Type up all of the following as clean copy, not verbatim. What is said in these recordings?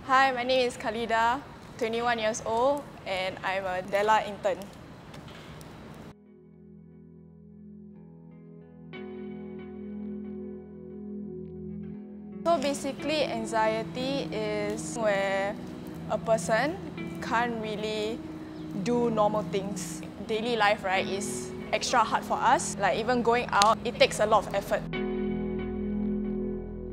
Hi, my name is Khalidah, 21 years old, and I'm a DELLAA intern. So basically, anxiety is where a person can't really do normal things. Daily life, right, is extra hard for us. Like even going out, it takes a lot of effort.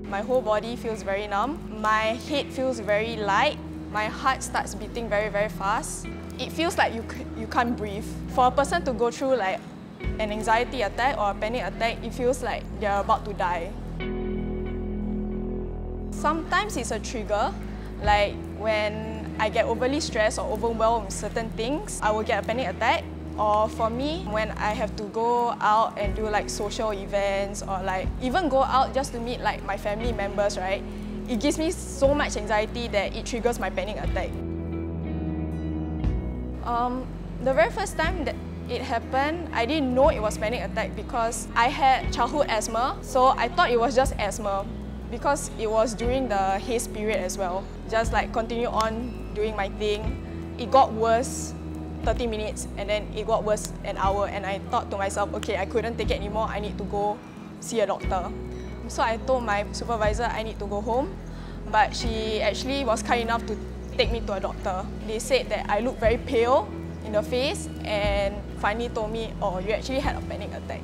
My whole body feels very numb. My head feels very light. My heart starts beating very, very fast. It feels like you can't breathe. For a person to go through like an anxiety attack or a panic attack, it feels like they're about to die. Sometimes it's a trigger, like when I get overly stressed or overwhelmed with certain things, I will get a panic attack. Or for me, when I have to go out and do like social events or like even go out just to meet like my family members, right? It gives me so much anxiety that it triggers my panic attack. The very first time that it happened, I didn't know it was panic attack because I had childhood asthma, so I thought it was just asthma because it was during the haze period as well. Just like continue on doing my thing. It got worse 30 minutes and then it got worse an hour, and I thought to myself, okay, I couldn't take it anymore, I need to go see a doctor. So I told my supervisor I need to go home, but she actually was kind enough to take me to a doctor. They said that I look very pale in the face and finally told me, oh, you actually had a panic attack.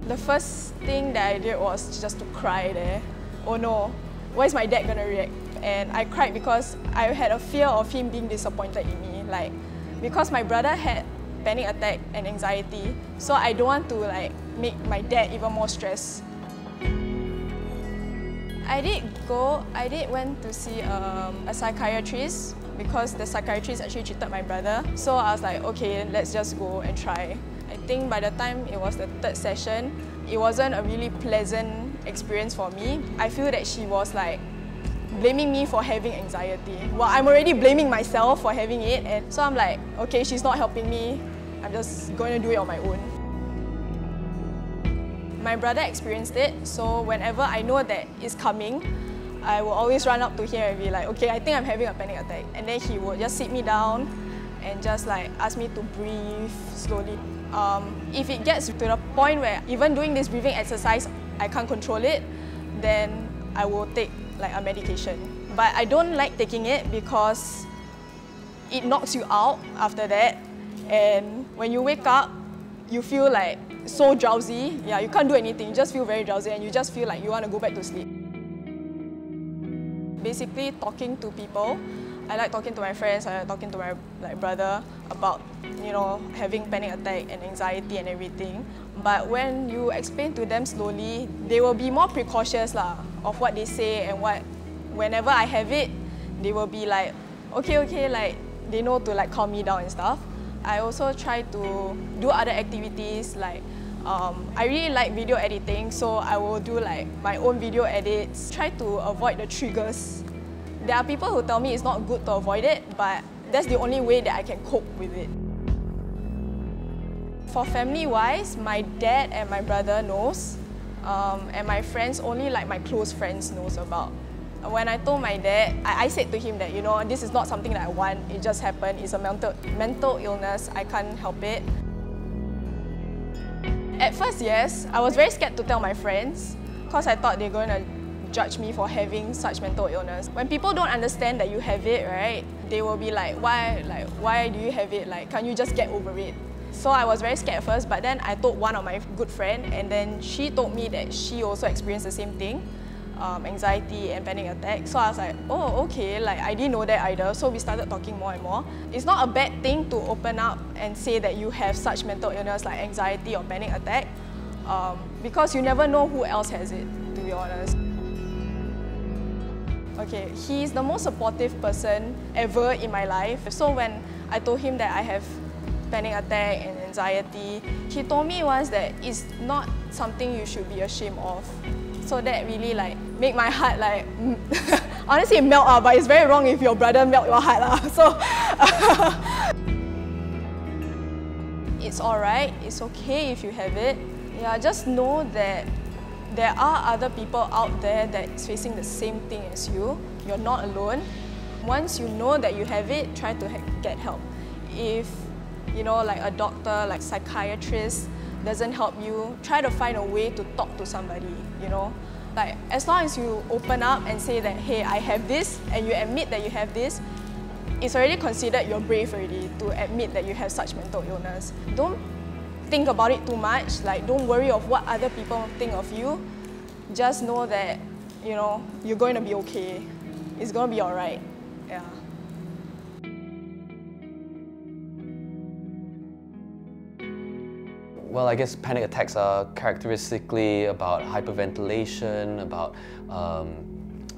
The first thing that I did was just to cry there. Oh no, what is my dad gonna react? And I cried because I had a fear of him being disappointed in me. Like, because my brother had panic attack and anxiety, so I don't want to like make my dad even more stressed. I did went to see a psychiatrist because the psychiatrist actually treated my brother. So I was like, okay, let's just go and try. I think by the time it was the third session, it wasn't a really pleasant experience for me. I feel that she was like blaming me for having anxiety. Well, I'm already blaming myself for having it, and so I'm like, okay, she's not helping me. I'm just going to do it on my own. My brother experienced it, so whenever I know that it's coming, I will always run up to him and be like, okay, I think I'm having a panic attack. And then he would just sit me down and just like ask me to breathe slowly. If it gets to the point where even doing this breathing exercise, I can't control it, then I will take like a medication. But I don't like taking it because it knocks you out after that, and when you wake up, you feel like so drowsy. Yeah, you can't do anything, you just feel very drowsy and you just feel like you want to go back to sleep. Basically, talking to people. I like talking to my friends, I like talking to my brother about, you know, having panic attack and anxiety and everything. But when you explain to them slowly, they will be more precautious of what they say, and whenever I have it, they will be like, okay, like they know to like calm me down and stuff. I also try to do other activities like I really like video editing, so I will do like my own video edits. Try to avoid the triggers. There are people who tell me it's not good to avoid it, but that's the only way that I can cope with it. For family-wise, my dad and my brother knows, and my friends, only like my close friends knows about. When I told my dad, I said to him that, you know, this is not something that I want, it just happened, it's a mental illness, I can't help it. At first, yes, I was very scared to tell my friends because I thought they're going to judge me for having such mental illness. When people don't understand that you have it, right, they will be like, why do you have it? Like, can't you just get over it? So I was very scared at first, but then I told one of my good friends, and then she told me that she also experienced the same thing, anxiety and panic attack. So I was like, oh, okay, like I didn't know that either. So we started talking more and more. It's not a bad thing to open up and say that you have such mental illness like anxiety or panic attack, because you never know who else has it, to be honest. Okay, he's the most supportive person ever in my life. So when I told him that I have panic attack and anxiety, he told me once that it's not something you should be ashamed of. So that really like made my heart like, honestly melt, but it's very wrong if your brother melt your heart. So it's alright, it's okay if you have it. Yeah, just know that there are other people out there that's facing the same thing as you. You're not alone. Once you know that you have it, try to get help. If, you know, like a doctor, like psychiatrist doesn't help you, try to find a way to talk to somebody, you know. Like, as long as you open up and say that, hey, I have this, and you admit that you have this, it's already considered you're brave already to admit that you have such mental illness. Don't think about it too much, like don't worry of what other people think of you. Just know that, you know, you're going to be okay. It's going to be alright. Yeah. Well, I guess panic attacks are characteristically about hyperventilation, about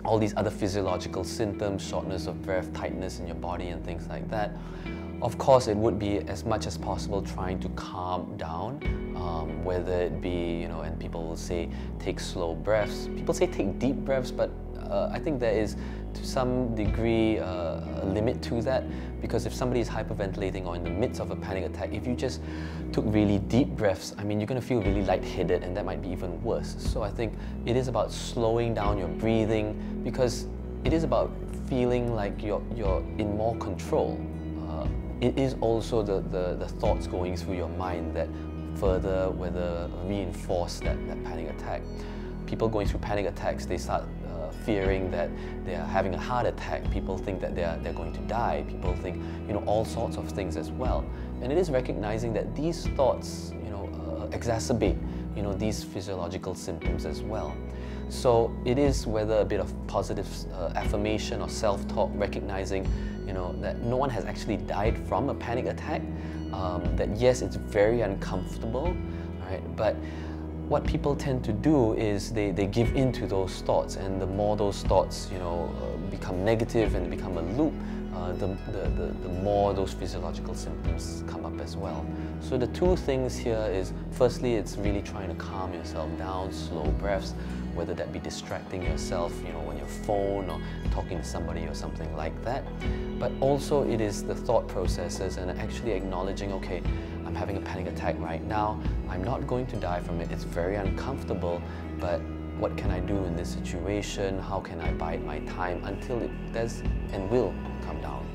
all these other physiological symptoms, shortness of breath, tightness in your body and things like that. Of course, it would be as much as possible trying to calm down, whether it be, you know, and people will say take slow breaths. People say take deep breaths, but I think there is to some degree a limit to that, because if somebody is hyperventilating or in the midst of a panic attack, if you just took really deep breaths, I mean, you're going to feel really lightheaded, and that might be even worse. So I think it is about slowing down your breathing, because it is about feeling like you're in more control. It is also the thoughts going through your mind that further reinforce that panic attack. People going through panic attacks, they start fearing that they are having a heart attack. People think that they're going to die. People think, you know, all sorts of things as well. And it is recognizing that these thoughts, you know, exacerbate, you know, these physiological symptoms as well. So it is whether a bit of positive affirmation or self-talk, recognizing, you know, that no one has actually died from a panic attack, that yes, it's very uncomfortable, right? But what people tend to do is they give in to those thoughts, and the more those thoughts, you know, become negative and become a loop, the more those physiological symptoms come up as well. So the two things here is, firstly, it's really trying to calm yourself down, slow breaths, whether that be distracting yourself, you know, on your phone or talking to somebody or something like that. But also it is the thought processes and actually acknowledging, okay, I'm having a panic attack right now, I'm not going to die from it, it's very uncomfortable, but what can I do in this situation? How can I bide my time until it does and will come down?